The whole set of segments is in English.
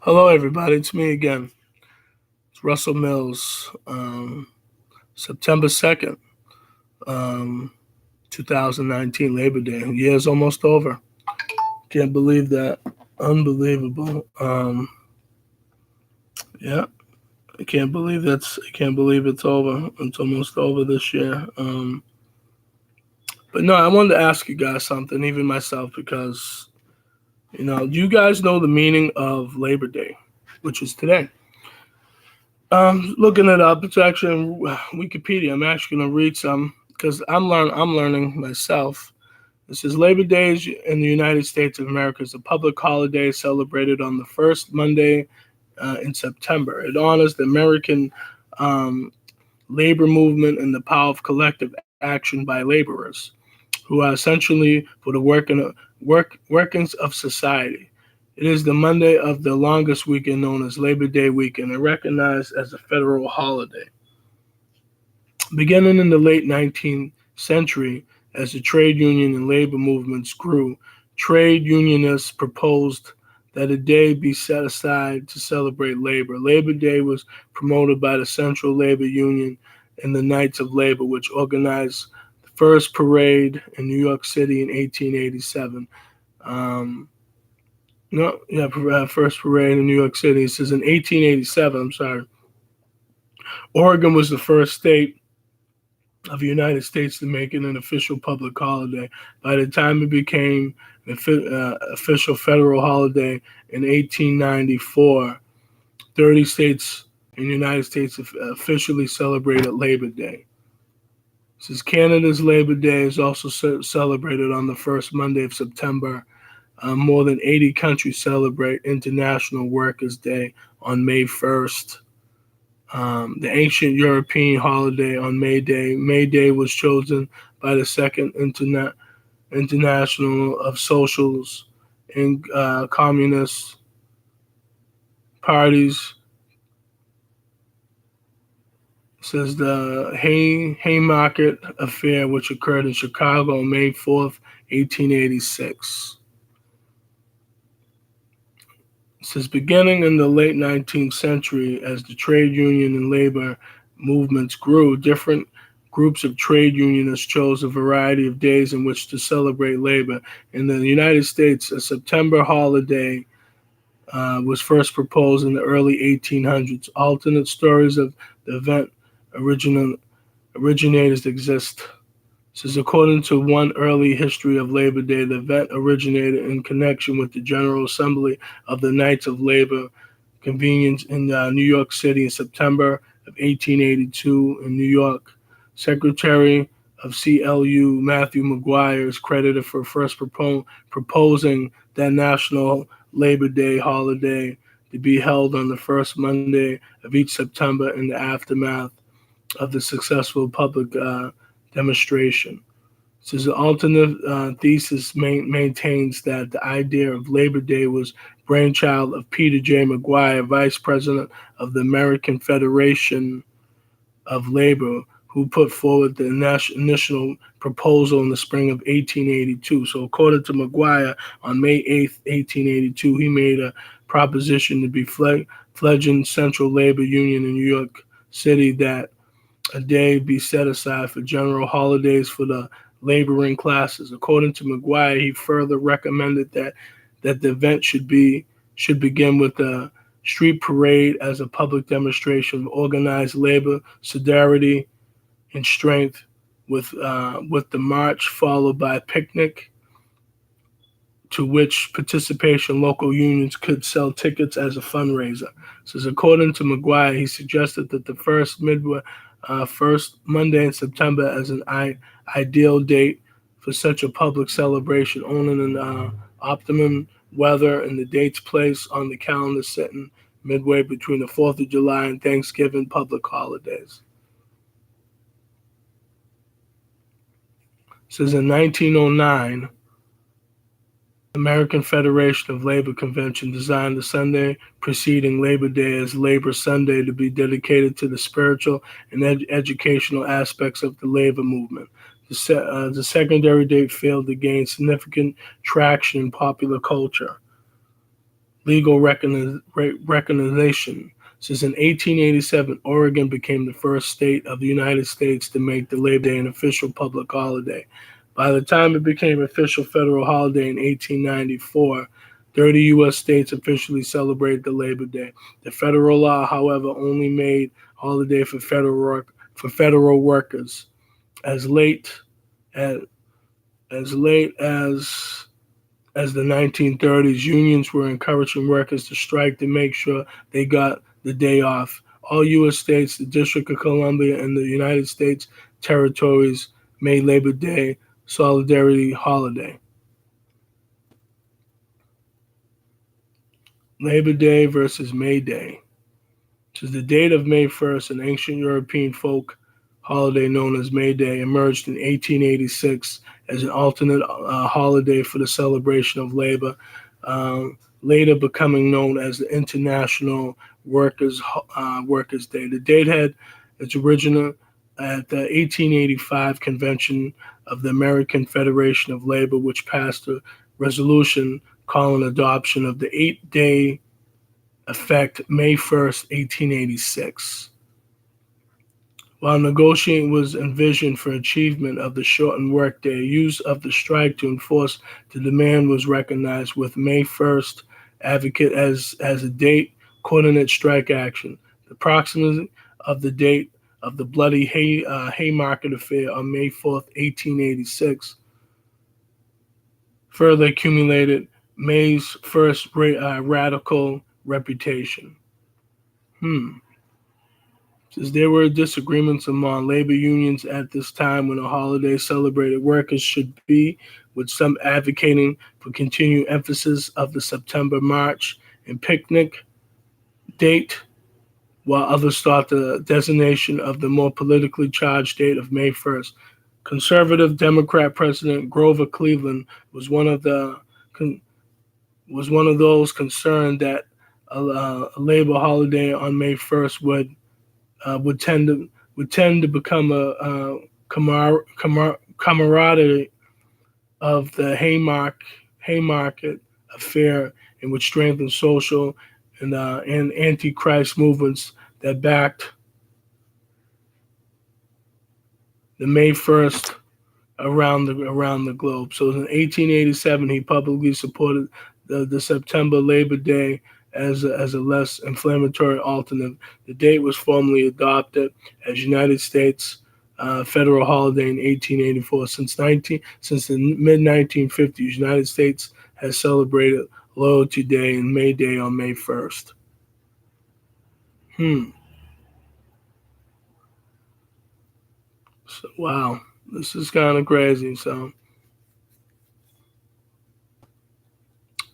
Hello, everybody. It's me again. It's Russell Mills. September 2nd, um, 2019, Labor Day. The year's almost over. Can't believe that. Unbelievable. Yeah, I can't believe it's over. It's almost over this year. But no, I wanted to ask you guys something, even myself, because, you guys know the meaning of Labor Day, which is today. Looking it up, it's actually in Wikipedia. I'm actually going to read some because I'm learning myself. It says Labor Day in the United States of America is a public holiday celebrated on the first Monday in September. It honors the American um, labor movement and the power of collective action by laborers, who are essentially for the workings of society. It is the Monday of the longest weekend known as Labor Day weekend and recognized as a federal holiday. Beginning in the late 19th century, as the trade union and labor movements grew, trade unionists proposed that a day be set aside to celebrate labor. Labor Day was promoted by the Central Labor Union and the Knights of Labor, which organized the first parade in New York City in 1887. Um, no, yeah, first parade in New York City. It says in 1887, I'm sorry. Oregon was the first state of the United States to make it an official public holiday. By the time it became an official federal holiday in 1894, 30 states in the United States officially celebrated Labor Day. Since Canada's Labor Day is also celebrated on the first Monday of September, more than 80 countries celebrate International Workers' Day on May 1st. The ancient European holiday on May Day. May Day was chosen by the Second International of Socials and Communist parties. It says the Haymarket Affair, which occurred in Chicago on May 4th, 1886. It says beginning in the late 19th century, as the trade union and labor movements grew, different groups of trade unionists chose a variety of days in which to celebrate labor. In the United States, a September holiday was first proposed in the early 1800s. Alternate stories of the event original, originators exist. Says according to one early history of Labor Day, the event originated in connection with the General Assembly of the Knights of Labor convened in New York City in September of 1882 in New York. Secretary of CLU Matthew McGuire is credited for first proposing that National Labor Day holiday to be held on the first Monday of each September in the aftermath of the successful public demonstration. So the alternate thesis maintains that the idea of Labor Day was brainchild of Peter J. McGuire, vice president of the American Federation of Labor, who put forward the initial proposal in the spring of 1882. So according to McGuire, on May 8th, 1882, he made a proposition to be fledgling Central Labor Union in New York City that a day be set aside for general holidays for the laboring classes. According to McGuire, he further recommended that the event should begin with a street parade as a public demonstration of organized labor solidarity and strength, with the march followed by a picnic to which participation local unions could sell tickets as a fundraiser. Says according to McGuire, he suggested that the first Monday in September as an ideal date for such a public celebration, owning an optimum weather and the dates placed on the calendar sitting midway between the 4th of July and Thanksgiving public holidays. It says in 1909, American Federation of Labor Convention designed the Sunday preceding Labor Day as Labor Sunday to be dedicated to the spiritual and educational aspects of the labor movement. The secondary date failed to gain significant traction in popular culture. legal recognition. Since in 1887, Oregon became the first state of the United States to make the Labor Day an official public holiday. By the time it became official federal holiday in 1894, 30 U.S. states officially celebrated the Labor Day. The federal law, however, only made holiday for federal workers. As late as as late as the 1930s, unions were encouraging workers to strike to make sure they got the day off. All U.S. states, the District of Columbia, and the United States territories made Labor Day solidarity holiday. Labor Day versus May Day. Which is the date of May 1st, an ancient European folk holiday known as May Day, emerged in 1886 as an alternate holiday for the celebration of labor, later becoming known as the International Workers' Day. The date had its origin at the 1885 convention of the American Federation of Labor, which passed a resolution calling adoption of the 8-day effect May 1st, 1886. While negotiating was envisioned for achievement of the shortened workday, use of the strike to enforce the demand was recognized, with May 1st advocate as a date coordinate strike action. The proximity of the date of the bloody Haymarket affair on May 4th, 1886, further accumulated May's first radical reputation. Since there were disagreements among labor unions at this time when a holiday celebrated workers should be, with some advocating for continued emphasis of the September March and picnic date, while others thought the designation of the more politically charged date of May 1st. Conservative Democrat President Grover Cleveland was one of those concerned that a labor holiday on May 1st would tend to become a camaraderie of the Haymarket affair, and would strengthen social and anti-Christ movements that backed the May 1st around the globe. So in 1887, he publicly supported the September Labor Day as a less inflammatory alternative. The date was formally adopted as United States federal holiday in 1884. Since the mid-1950s, United States has celebrated Loyalty Day and May Day on May 1st. So, wow, this is kind of crazy. So,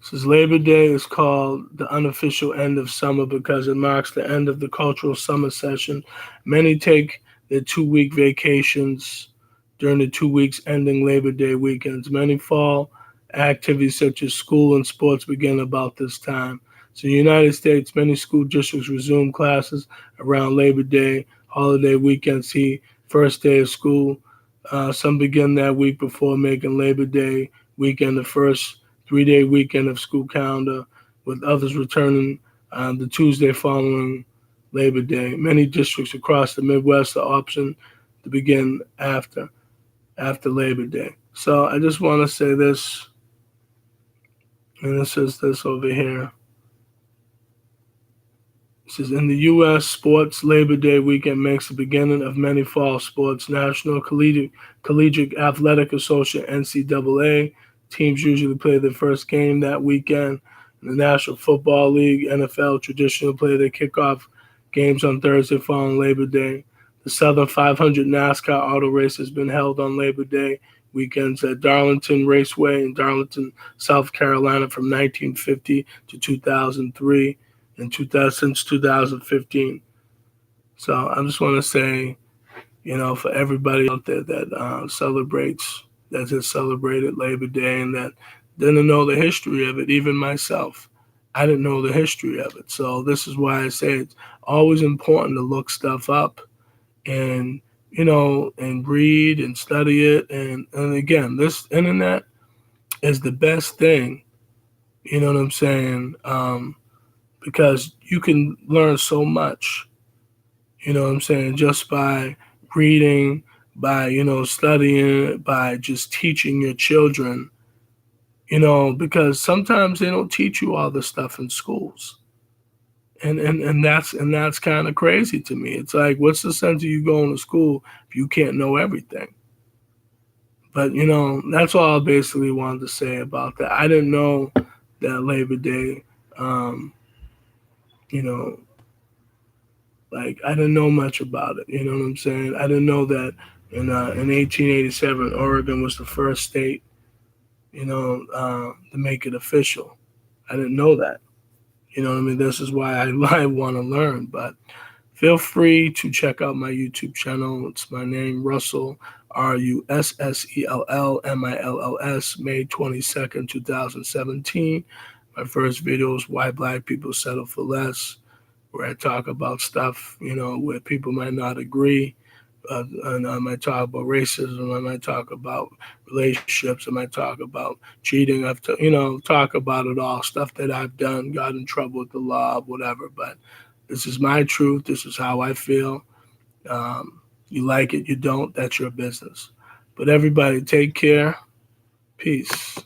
since Labor Day is called the unofficial end of summer because it marks the end of the cultural summer session, many take their 2-week vacations during the 2 weeks ending Labor Day weekends. Many fall activities such as school and sports begin about this time. So in the United States, many school districts resume classes around Labor Day holiday weekend. See first day of school. Some begin that week before making Labor Day weekend the first 3-day weekend of school calendar, with others returning the Tuesday following Labor Day. Many districts across the Midwest are option to begin after Labor Day. So I just want to say this, and it says this over here. It says, in the U.S., sports Labor Day weekend makes the beginning of many fall sports. National Collegiate Athletic Association, NCAA, teams usually play their first game that weekend. The National Football League, NFL, traditionally play their kickoff games on Thursday following Labor Day. The Southern 500 NASCAR auto race has been held on Labor Day weekends at Darlington Raceway in Darlington, South Carolina from 1950 to 2003 and since 2015. So I just want to say, for everybody out there that has celebrated Labor Day and that didn't know the history of it, even myself, I didn't know the history of it. So this is why I say it's always important to look stuff up and, and read and study it. And again, this internet is the best thing You know what I'm saying? Because you can learn so much, you know what I'm saying, just by reading, by, studying, by just teaching your children, because sometimes they don't teach you all this stuff in schools. And that's kind of crazy to me. It's like, what's the sense of you going to school if you can't know everything? But that's all I basically wanted to say about that. I didn't know that Labor Day, um, you know, like I didn't know much about it. You know what I'm saying? I didn't know that in 1887, Oregon was the first state, to make it official. I didn't know that. You know what I mean? This is why I want to learn. But feel free to check out my YouTube channel. It's my name, Russell, RUSSELLMILLS, May 22nd, 2017. My first video is Why Black People Settle for Less, where I talk about stuff, where people might not agree. And I might talk about racism. I might talk about relationships. I might talk about cheating. Talk about it all, stuff that I've done, got in trouble with the law, whatever. But this is my truth. This is how I feel. You like it, you don't, that's your business. But everybody, take care. Peace.